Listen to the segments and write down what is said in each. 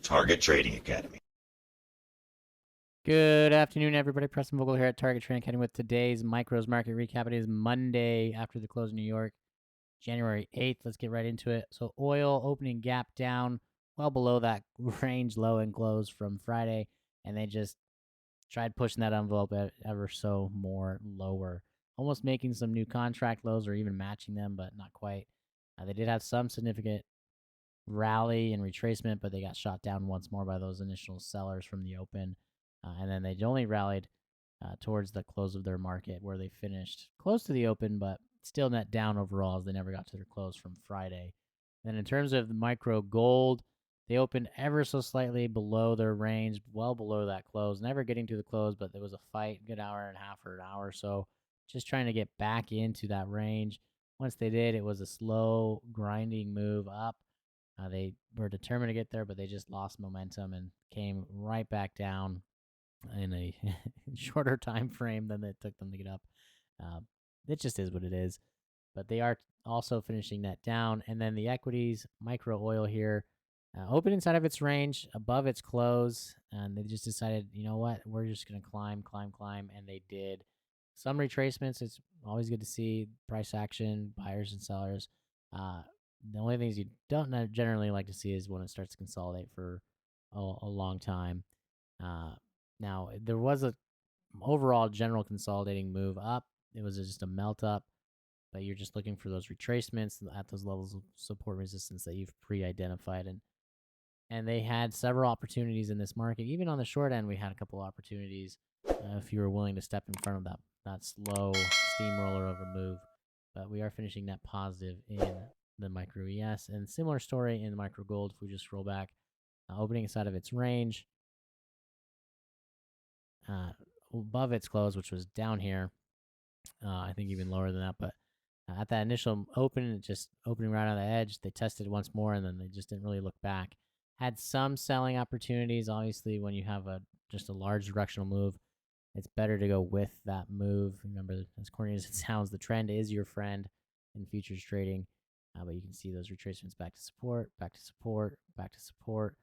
Target Trading Academy. Good afternoon, everybody. Preston Vogl here at Target Trading Academy with today's Micros Market Recap. It is Monday after the close in New York, January 8th. Let's get right into it. So oil opening gap down well below that range low and close from Friday, and they just tried pushing that envelope ever so more lower, almost making some new contract lows or even matching them, but not quite. They did have some significant rally and retracement, but they got shot down once more by those initial sellers from the open. And then they only rallied towards the close of their market, where they finished close to the open, but still net down overall as they never got to their close from Friday. Then in terms of the micro gold, they opened ever so slightly below their range, well below that close, never getting to the close, but there was a fight, good hour and a half or an hour or so, just trying to get back into that range. Once they did, it was a slow, grinding move up. They were determined to get there, but they just lost momentum and came right back down in a shorter time frame than it took them to get up. It just is what it is. But they are also finishing net down. And then the equities, micro oil here, open inside of its range, above its close. And they just decided, you know what, we're just going to climb. And they did. Some retracements, it's always good to see price action, buyers and sellers. The only things you don't generally like to see is when it starts to consolidate for a long time. Now, there was a overall general consolidating move up. It was just a melt up, but you're just looking for those retracements at those levels of support resistance that you've pre-identified. And they had several opportunities in this market. Even on the short end, we had a couple opportunities if you were willing to step in front of that slow steamroller of a move. But we are finishing net positive in the micro ES, and similar story in the micro gold. If we just scroll back, opening inside of its range, above its close, which was down here, I think even lower than that, but at that initial open, just opening right on the edge, they tested once more, and then they just didn't really look back. Had some selling opportunities. Obviously, when you have just a large directional move, it's better to go with that move. Remember, as corny as it sounds, the trend is your friend in futures trading. But you can see those retracements back to support, back to support, back to support.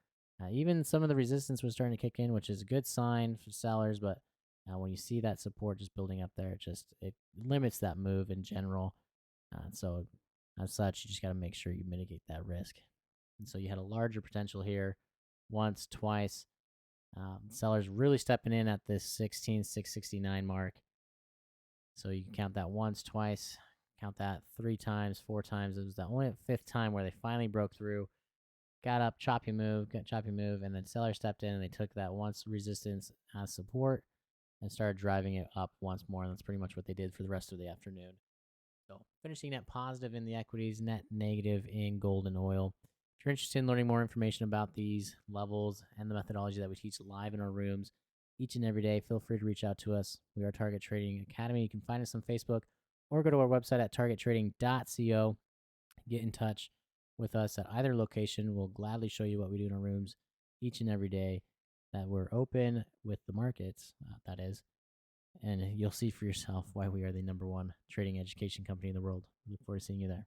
Even some of the resistance was starting to kick in, which is a good sign for sellers. But when you see that support just building up there, it limits that move in general. So as such, you just got to make sure you mitigate that risk. And so you had a larger potential here once, twice. Sellers really stepping in at this 16,669 mark. So you can count that once, twice, count that 3 times, 4 times. It was the only 5th time where they finally broke through, got up, choppy move, and then seller stepped in and they took that once resistance as support and started driving it up once more. And that's pretty much what they did for the rest of the afternoon. So finishing net positive in the equities, net negative in gold and oil. If you're interested in learning more information about these levels and the methodology that we teach live in our rooms each and every day, feel free to reach out to us. We are Target Trading Academy. You can find us on Facebook or go to our website at targettrading.co. Get in touch with us at either location. We'll gladly show you what we do in our rooms each and every day that we're open with the markets, that is. And you'll see for yourself why we are the #1 trading education company in the world. We look forward to seeing you there.